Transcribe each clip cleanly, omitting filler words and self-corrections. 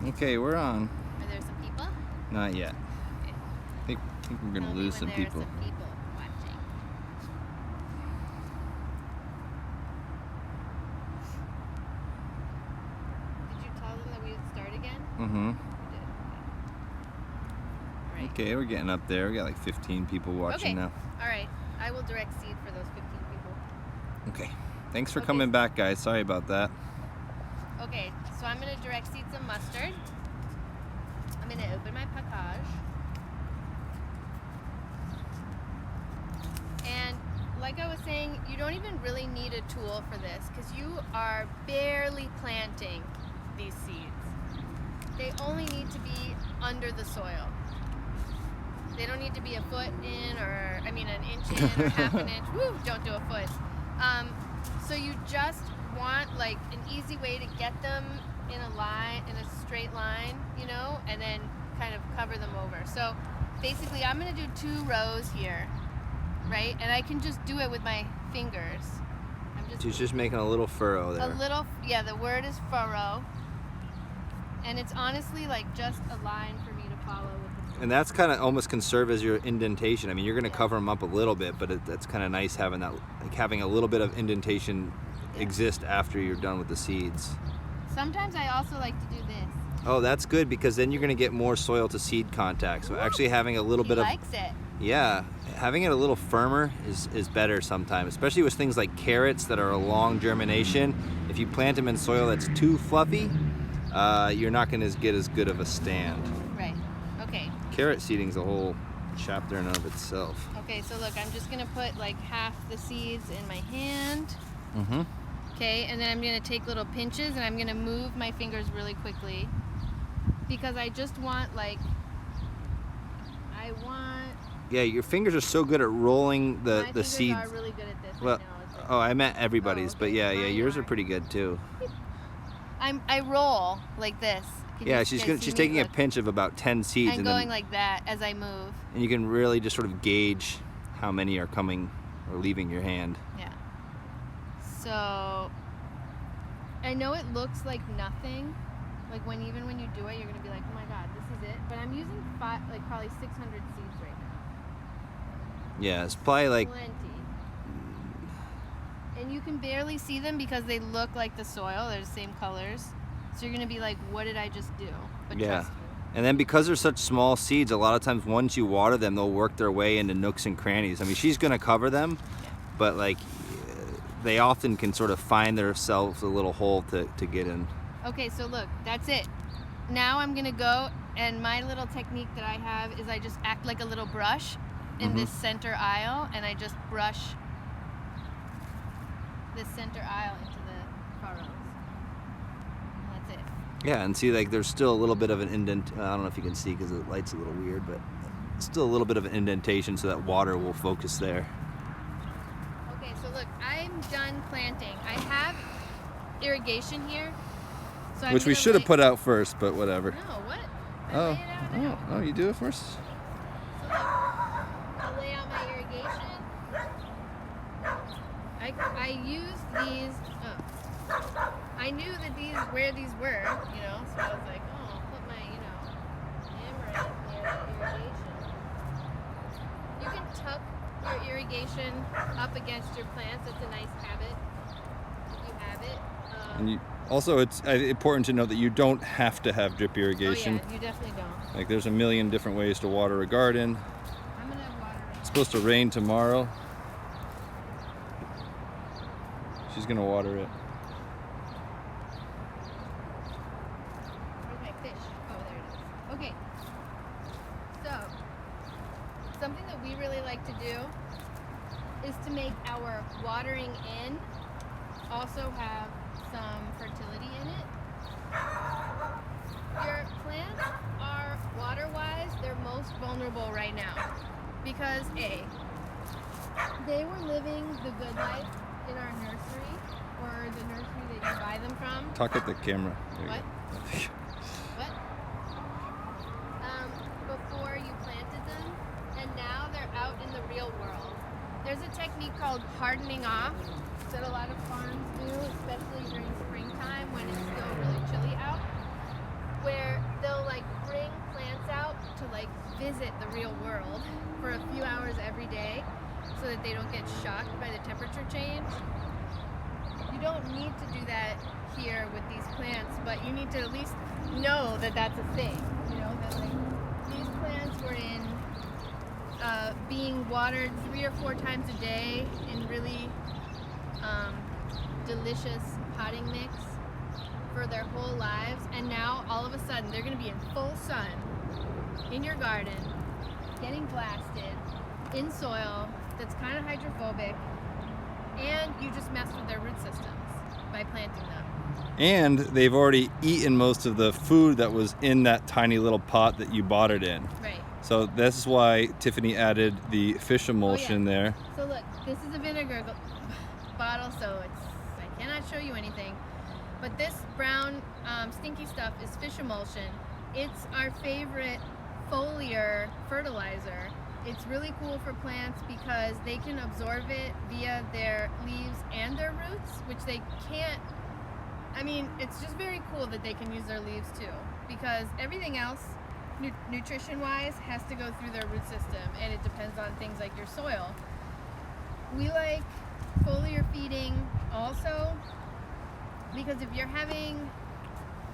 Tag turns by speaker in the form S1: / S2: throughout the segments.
S1: Okay, we're on.
S2: Are there some people?
S1: Not yet.
S2: Okay.
S1: I think we're gonna lose some people.
S2: Some people watching. Did you tell them that we would start again?
S1: Mm-hmm.
S2: You did. Okay. Right.
S1: Okay, we're getting up there. We got like 15 people watching now.
S2: All right. I will direct seed for those 15 people.
S1: Okay. Thanks for coming back, guys. Sorry about that.
S2: Okay, so I'm going to direct seed some mustard. I'm going to open my package. And like I was saying, you don't even really need a tool for this because you are barely planting these seeds. They only need to be under the soil. They don't need to be a foot in or, an inch in or half an inch. Woo, don't do a foot. So you just want like an easy way to get them in a line, in a straight line, and then kind of cover them over. So basically I'm going to do 2 rows here, right? And I can just do it with my fingers.
S1: She's just making a little furrow there.
S2: A little, yeah, the word is furrow. And it's honestly like just a line for me to follow with the.
S1: And that's kind of almost can serve as your indentation. I mean, you're going to cover them up a little bit, but that's kind of nice having that, like having a little bit of indentation exist after you're done with the seeds.
S2: Sometimes I also like to do this.
S1: Oh, that's good because then you're going to get more soil to seed contact. So actually having a little bit of.
S2: He likes it.
S1: Yeah, having it a little firmer is better sometimes, especially with things like carrots that are a long germination. If you plant them in soil that's too fluffy, you're not going to get as good of a stand.
S2: Right. Okay.
S1: Carrot seeding's a whole chapter in and of itself.
S2: Okay, so look, I'm just gonna put like half the seeds in my hand.
S1: Mm-hmm.
S2: Okay, and then I'm gonna take little pinches and I'm gonna move my fingers really quickly because I just want
S1: Yeah, your fingers are so good at rolling the seeds.
S2: My fingers are really good at this.
S1: Well, I meant everybody's, but yeah, yours are pretty good too.
S2: I roll like this.
S1: Yeah, she's taking a pinch of about 10 seeds
S2: and going like that as I move.
S1: And you can really just sort of gauge how many are coming or leaving your hand.
S2: Yeah. So I know it looks like nothing. Like even when you do it, you're gonna be like, oh my god, this is it. But I'm using probably 600 seeds right now.
S1: Yeah, it's probably like
S2: plenty. And you can barely see them because they look like the soil. They're the same colors. So you're going to be like, what did I just do? But
S1: yeah.
S2: Trust me.
S1: And then because they're such small seeds, a lot of times once you water them, they'll work their way into nooks and crannies. I mean, she's going to cover them, but like they often can sort of find themselves a little hole to get in.
S2: Okay, so look, that's it. Now I'm going to go, and my little technique that I have is I just act like a little brush in this center aisle, and I just brush this center aisle into the furrows.
S1: Yeah, and see, like, there's still a little bit of an indent. I don't know if you can see because the light's a little weird, but still a little bit of an indentation so that water will focus there.
S2: Okay, so look, I'm done planting. I have irrigation here. So
S1: Which we should have put out first, but whatever.
S2: No, what?
S1: Oh, you do it first?
S2: So look, I'll lay out my irrigation. I used these. I knew that where these were, so I was like, oh, I'll put my, hammer in near the irrigation. You can tuck your irrigation up against your plants. It's a nice habit if you have it.
S1: And also, it's important to know that you don't have to have drip irrigation.
S2: Oh yeah, you definitely don't.
S1: Like, there's a million different ways to water a garden.
S2: I'm going to water it.
S1: It's supposed to rain tomorrow. She's going to water it.
S2: Okay, so something that we really like to do is to make our watering in also have some fertility in it. Your plants are, water-wise, they're most vulnerable right now because A, they were living the good life in our nursery or the nursery that you buy them from.
S1: Talk at the camera.
S2: What? What? Before you planted them, and now they're out in the real world. There's a technique called hardening off that a lot of farms do, especially during springtime when it's still really chilly out, where visit the real world for a few hours every day so that they don't get shocked by the temperature change. You don't need to do that here with these plants, but you need to at least know that that's a thing. You know, that like these plants were in being watered 3 or 4 times a day in really delicious potting mix for their whole lives, and now all of a sudden they're going to be in full sun in your garden, getting blasted in soil that's kind of hydrophobic, and you just messed with their root systems by planting them.
S1: And they've already eaten most of the food that was in that tiny little pot that you bought it in.
S2: Right.
S1: So this is why Tiffany added the fish emulsion there.
S2: So look, this is a vinegar bottle, so I cannot show you anything. But this brown stinky stuff is fish emulsion. It's our favorite foliar fertilizer. It's really cool for plants because they can absorb it via their leaves and their roots, which they can't. I mean, it's just very cool that they can use their leaves too, because everything else, nutrition-wise, has to go through their root system, and it depends on things like your soil. We like foliar feeding also because if you're having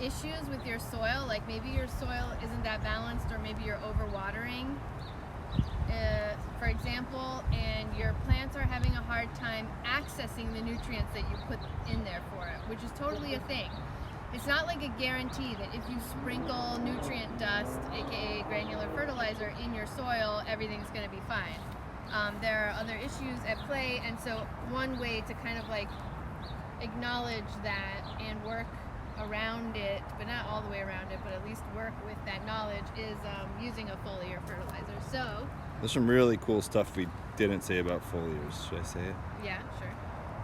S2: issues with your soil, like maybe your soil isn't that balanced or maybe you're overwatering, for example, and your plants are having a hard time accessing the nutrients that you put in there for it, which is totally a thing. It's not like a guarantee that if you sprinkle nutrient dust, aka granular fertilizer, in your soil, everything's going to be fine. There are other issues at play, and so one way to kind of like acknowledge that and work around it, but not all the way around it, but at least work with that knowledge, is using a foliar fertilizer. So
S1: there's some really cool stuff we didn't say about foliars. Should I say it?
S2: yeah, sure.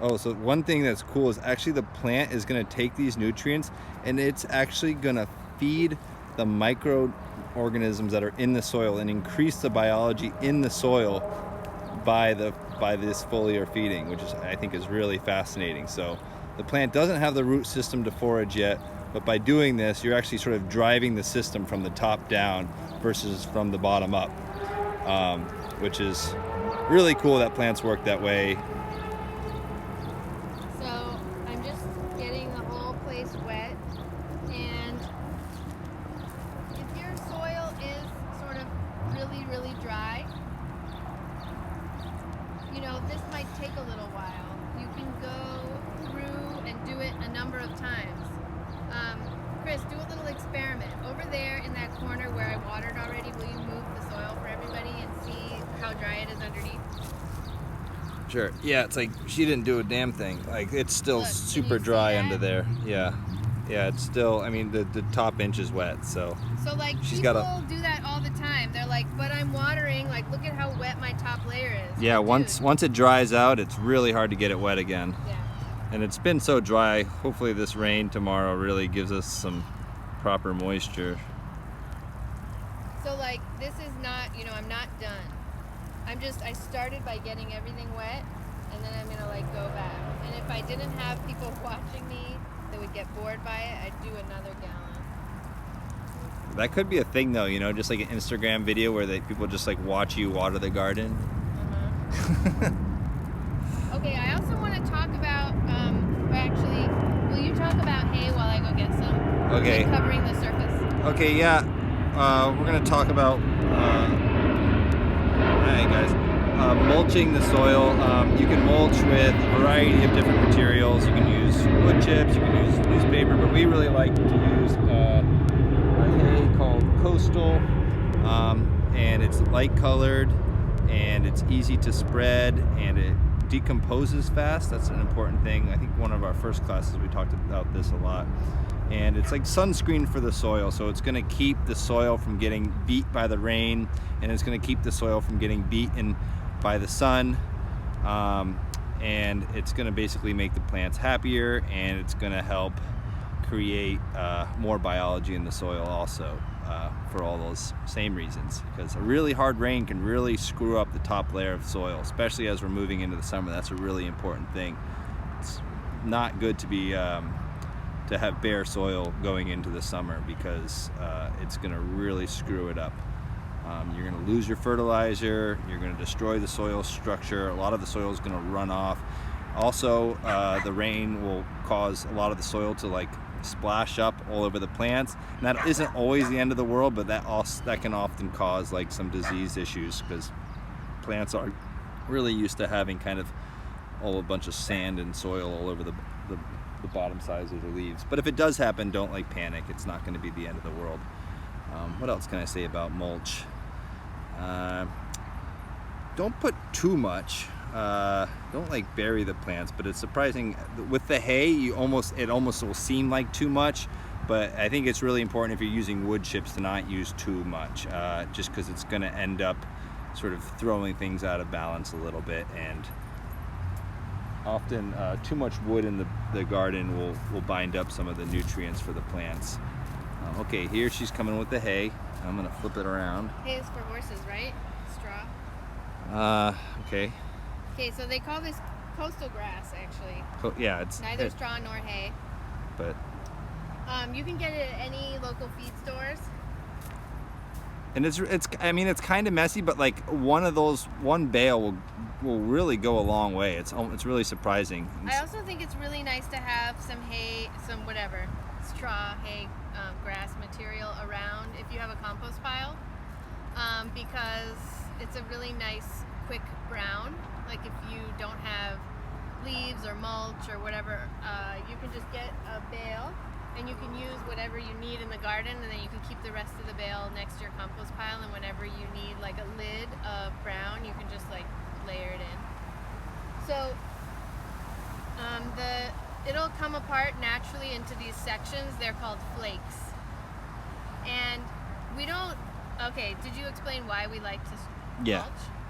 S1: Oh, so one thing that's cool is actually the plant is going to take these nutrients and it's actually going to feed the microorganisms that are in the soil and increase the biology in the soil by this foliar feeding, which is, I think, is really fascinating. So the plant doesn't have the root system to forage yet, but by doing this, you're actually sort of driving the system from the top down versus from the bottom up, which is really cool that plants work that way.
S2: So I'm just getting the whole place wet, and if your soil is sort of really, really dry, you know, this might take a little while. You can go through and do it a number of times. Chris, do a little experiment. Over there in that corner where I watered already, will you move the soil for everybody and see how dry it is underneath?
S1: Sure. Yeah, it's like she didn't do a damn thing. Like, it's still
S2: Look,
S1: super dry under there. Yeah. Yeah, it's still, I mean, the top inch is wet, so.
S2: So like
S1: She's
S2: people
S1: gotta-
S2: do that all the time. They're like, but I'm watering, like look at how wet my top layer is.
S1: Yeah,
S2: Like,
S1: once
S2: dude.
S1: it dries out, it's really hard to get it wet again.
S2: Yeah.
S1: And it's been so dry. Hopefully this rain tomorrow really gives us some proper moisture.
S2: So like this is not, you know, I'm not done. I started by getting everything wet, and then I'm gonna like go back. And if I didn't have people watching me that would get bored by it, I'd do another gallon.
S1: That could be a thing though, you know, just like an Instagram video where people just like watch you water the garden.
S2: Okay, I also want to talk about, or actually, will you talk about hay while I go get some?
S1: Okay.
S2: Like covering the surface.
S1: Okay, yeah. We're gonna talk about hey guys, mulching the soil. You can mulch with a variety of different materials. You can use wood chips, you can use newspaper, but we really like to use a hay called Coastal, and it's light colored and it's easy to spread and it decomposes fast. That's an important thing. I think one of our first classes we talked about this a lot. And it's like sunscreen for the soil, so it's going to keep the soil from getting beat by the rain, and it's going to keep the soil from getting beaten by the sun, and it's going to basically make the plants happier, and it's going to help create more biology in the soil also, for all those same reasons, because a really hard rain can really screw up the top layer of soil, especially as we're moving into the summer. That's a really important thing. It's not good to be to have bare soil going into the summer, because it's going to really screw it up. You're going to lose your fertilizer. You're going to destroy the soil structure. A lot of the soil is going to run off. Also, the rain will cause a lot of the soil to like splash up all over the plants. And that isn't always the end of the world, but that can often cause like some disease issues, because plants are really used to having kind of a bunch of sand and soil all over the bottom sides of the leaves. But if it does happen, don't like panic. It's not going to be the end of the world. What else can I say about mulch? Don't put too much. Don't like bury the plants, but it's surprising with the hay. It almost will seem like too much, but I think it's really important if you're using wood chips to not use too much, just because it's going to end up sort of throwing things out of balance a little bit. And often too much wood in the garden will bind up some of the nutrients for the plants. Okay, here she's coming with the hay. I'm gonna flip it around.
S2: Hay is for horses, right? Straw.
S1: Okay.
S2: Okay, so they call this coastal grass, actually.
S1: Yeah, it's
S2: neither straw nor hay.
S1: But
S2: you can get it at any local feed stores.
S1: And it's kind of messy, but like one bale will really go a long way. It's really surprising.
S2: I also think it's really nice to have some hay, some whatever, straw, hay, grass material around if you have a compost pile, because it's a really nice quick brown. Like if you don't have leaves or mulch or whatever, you can just get a bale and you can use whatever you need in the garden, and then you can keep the rest of the bale next to your compost pile, and whenever you need like a lid of brown, you can just like layer it in. So it'll come apart naturally into these sections. They're called flakes. And we don't, okay, did you explain why we like to mulch?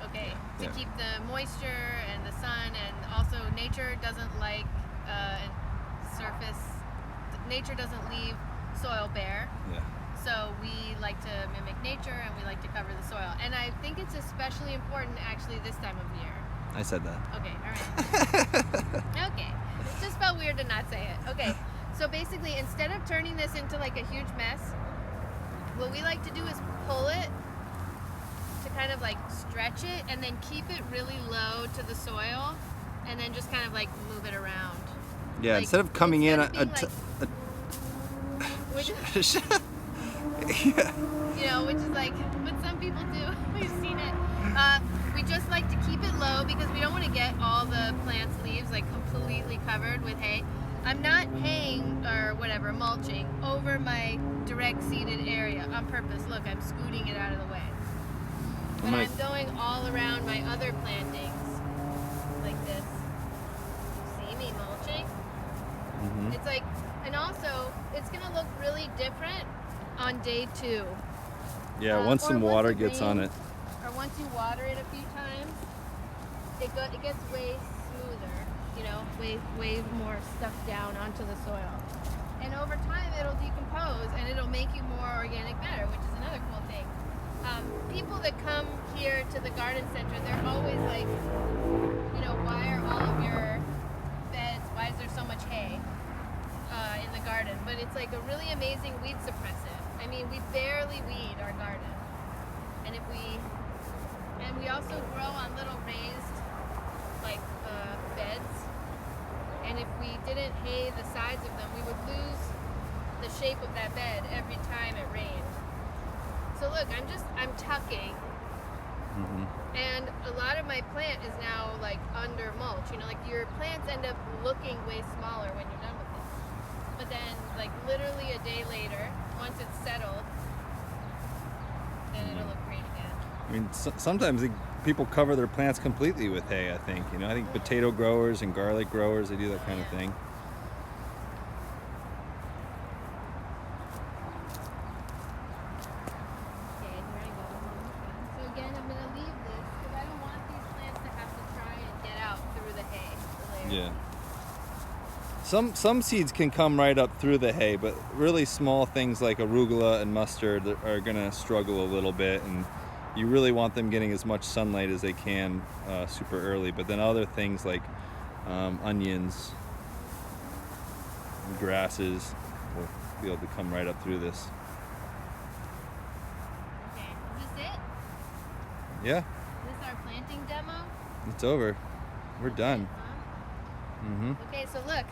S2: Okay, to keep the moisture and the sun, and also nature doesn't like nature doesn't leave soil bare. Yeah. So we like to mimic nature, and we like to cover the soil. And I think it's especially important actually this time of year.
S1: I said that.
S2: Okay, all right. Okay. It just felt weird to not say it. Okay. So basically, instead of turning this into like a huge mess, what we like to do is pull it to kind of like stretch it, and then keep it really low to the soil, and then just kind of like move it around.
S1: Yeah, like, instead of coming in
S2: which is, you know, which is like what some people do. We've seen it. We just like to keep it low because we don't want to get all the plant's leaves like completely covered with hay. I'm not haying or whatever, mulching over my direct seeded area on purpose. Look, I'm scooting it out of the way. But I'm going all around my other plantings like this. See me mulching? Mm-hmm. It's like, and also it's gonna look really different on day 2.
S1: Yeah, once some water gets on it.
S2: Or once you water it a few times, it gets way smoother, you know, way more stuck down onto the soil. And over time it'll decompose and it'll make you more organic matter, which is another cool thing. People that come here to the garden center, they're always like, you know, why are all of your beds, why is there so much hay in the garden? But it's like a really amazing weed suppressant. I mean, we barely weed our garden. And we also grow on little raised like beds. And if we didn't hay the sides of them, we would lose the shape of that bed every time it rained. So look, I'm tucking. Mm-hmm. And a lot of my plant is now like under mulch. You know, like your plants end up looking way smaller when you're done with it. But then like literally a day later, once it's settled, then it'll look great again.
S1: I mean, sometimes people cover their plants completely with hay, I think. You know, I think potato growers and garlic growers, they do that kind of thing. Yeah. Some seeds can come right up through the hay, but really small things like arugula and mustard are gonna struggle a little bit, and you really want them getting as much sunlight as they can super early. But then other things like onions and grasses will be able to come right up through this.
S2: Okay, is this it?
S1: Yeah.
S2: Is this our planting demo?
S1: It's over. We're done.
S2: Huh?
S1: Mm-hmm.
S2: Okay, so look.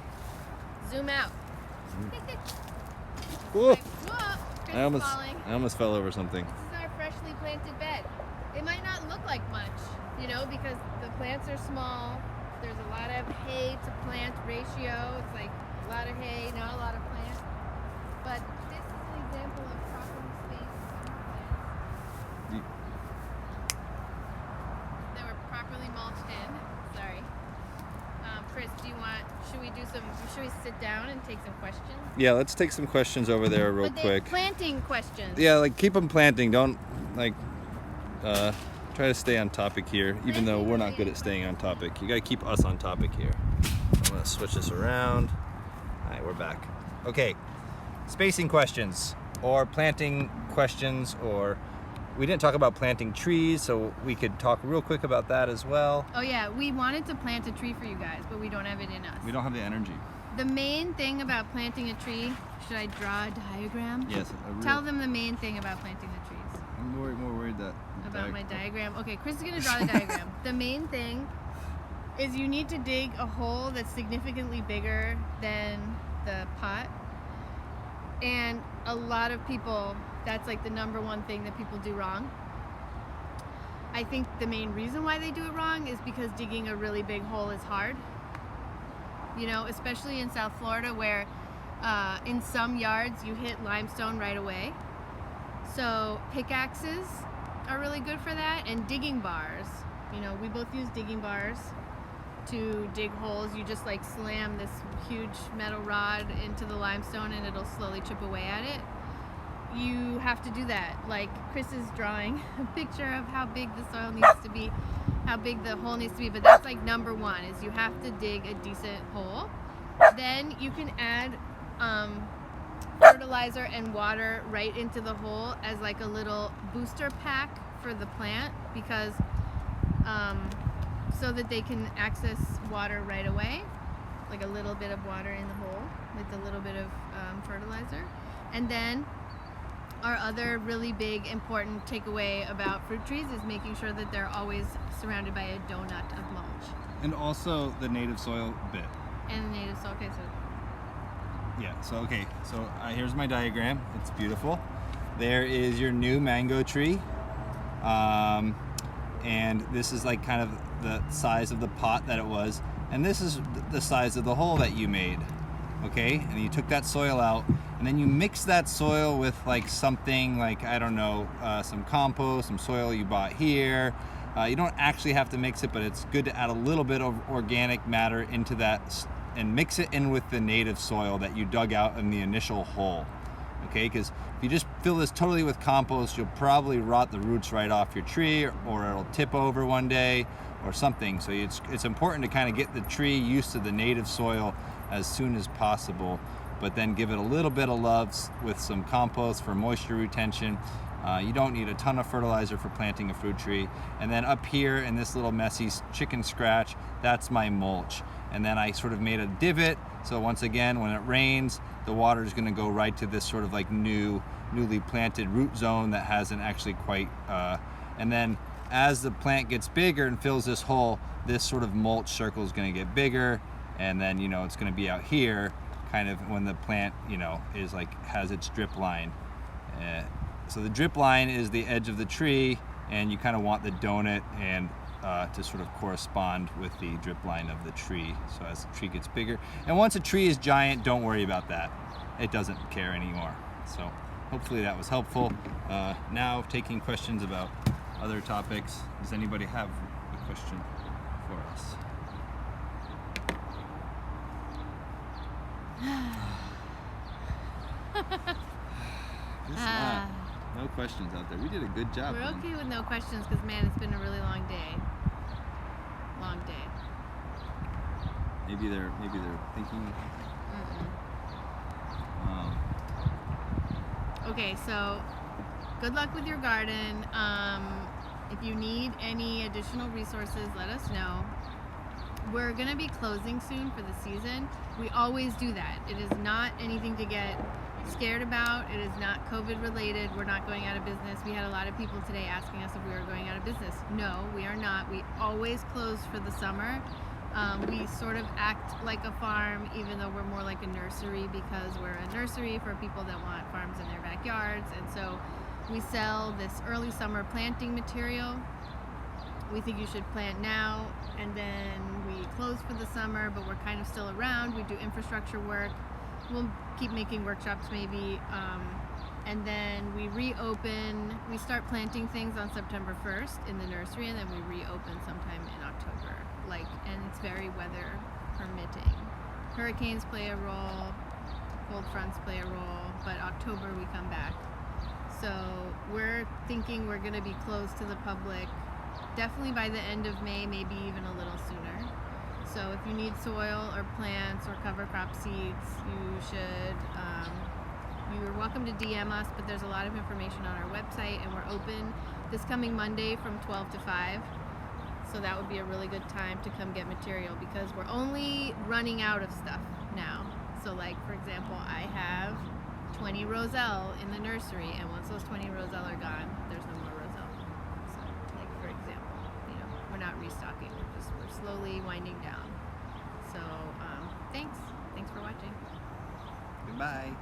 S2: Zoom out.
S1: Whoa.
S2: Whoa! Chris
S1: I
S2: is
S1: almost
S2: falling.
S1: fell over something.
S2: This is our freshly planted bed. It might not look like much, you know, because the plants are small. There's a lot of hay to plant ratio. It's like a lot of hay, not a lot of plant. But this is an example of properly spaced plants. They were properly mulched in. Sorry. Chris, should we sit down and take some questions?
S1: Yeah, let's take some questions over there real quick.
S2: Planting questions.
S1: Yeah, like keep them planting. Don't like try to stay on topic here, even though we're not good at staying on topic. You gotta keep us on topic here. I'm gonna switch this around. All right, we're back. Okay, spacing questions or planting questions, or we didn't talk about planting trees, so we could talk real quick about that as well.
S2: Oh yeah, we wanted to plant a tree for you guys, but we don't have it in us.
S1: We don't have the energy.
S2: The main thing about planting a tree, should I draw a diagram?
S1: Yes.
S2: Tell them the main thing about planting the trees.
S1: I'm more worried that.
S2: About my diagram? Okay, Chris is gonna draw the diagram. The main thing is you need to dig a hole that's significantly bigger than the pot. And a lot of people, that's like the number one thing that people do wrong. I think the main reason why they do it wrong is because digging a really big hole is hard. You know, especially in South Florida where in some yards you hit limestone right away. So pickaxes are really good for that, and digging bars. You know, we both use digging bars to dig holes. You just like slam this huge metal rod into the limestone and it'll slowly chip away at it. You have to do that. Like Chris is drawing a picture of how big the soil needs to be, how big the hole needs to be, but that's like number one, is you have to dig a decent hole. Then you can add fertilizer and water right into the hole as like a little booster pack for the plant, because so that they can access water right away, like a little bit of water in the hole with a little bit of fertilizer. And then our other really big important takeaway about fruit trees is making sure that they're always surrounded by a donut of mulch.
S1: And also the native soil bit.
S2: And the native soil, okay, so
S1: Yeah, so here's my diagram. It's beautiful. There is your new mango tree. And this is like kind of the size of the pot that it was. And this is the size of the hole that you made. Okay, and you took that soil out, and then you mix that soil with like something like, I don't know, some compost, some soil you bought here. You don't actually have to mix it, but it's good to add a little bit of organic matter into that and mix it in with the native soil that you dug out in the initial hole. Okay, because if you just fill this totally with compost, you'll probably rot the roots right off your tree, or it'll tip over one day or something. So it's important to kind of get the tree used to the native soil as soon as possible, but then give it a little bit of love with some compost for moisture retention. You don't need a ton of fertilizer for planting a fruit tree. And then up here in this little messy chicken scratch, that's my mulch. And then I sort of made a divot, so once again, when it rains, the water is going to go right to this sort of like newly planted root zone that hasn't actually quite, and then as the plant gets bigger and fills this hole, this sort of mulch circle is going to get bigger, and then, you know, it's going to be out here kind of when the plant, you know, is like has its drip line. So the drip line is the edge of the tree, and you kind of want the donut and to sort of correspond with the drip line of the tree. So as the tree gets bigger, and once a tree is giant, don't worry about that. It doesn't care anymore. So hopefully that was helpful. Now taking questions about other topics. Does anybody have a question for us? Guess not. No questions out there. We did a good job.
S2: We're okay with no questions because, man, it's been a really long day. Long day.
S1: Maybe they're thinking.
S2: Okay, so good luck with your garden. If you need any additional resources, let us know. We're gonna be closing soon for the season. We always do that. It is not anything to get scared about. It is not COVID related. We're not going out of business. We had a lot of people today asking us if we were going out of business. No, we are not. We always close for the summer. We sort of act like a farm, even though we're more like a nursery, because we're a nursery for people that want farms in their backyards. And so we sell this early summer planting material. We think you should plant now, and then we close for the summer, but we're kind of still around. We do infrastructure work. We'll keep making workshops maybe, and then we reopen. We start planting things on September 1st in the nursery, and then we reopen sometime in October. And it's very weather permitting. Hurricanes play a role, cold fronts play a role, but October we come back. So we're thinking we're going to be closed to the public definitely by the end of May, maybe even a little sooner. So if you need soil or plants or cover crop seeds, you're welcome to DM us, but there's a lot of information on our website, and we're open this coming Monday from 12 to 5. So that would be a really good time to come get material, because we're only running out of stuff now. So like, for example, I have 20 roselle in the nursery, and once those 20 roselle are gone, there's no more roselle. So like, for example, we're not restocking, we're slowly winding down. So thanks for watching.
S1: Goodbye.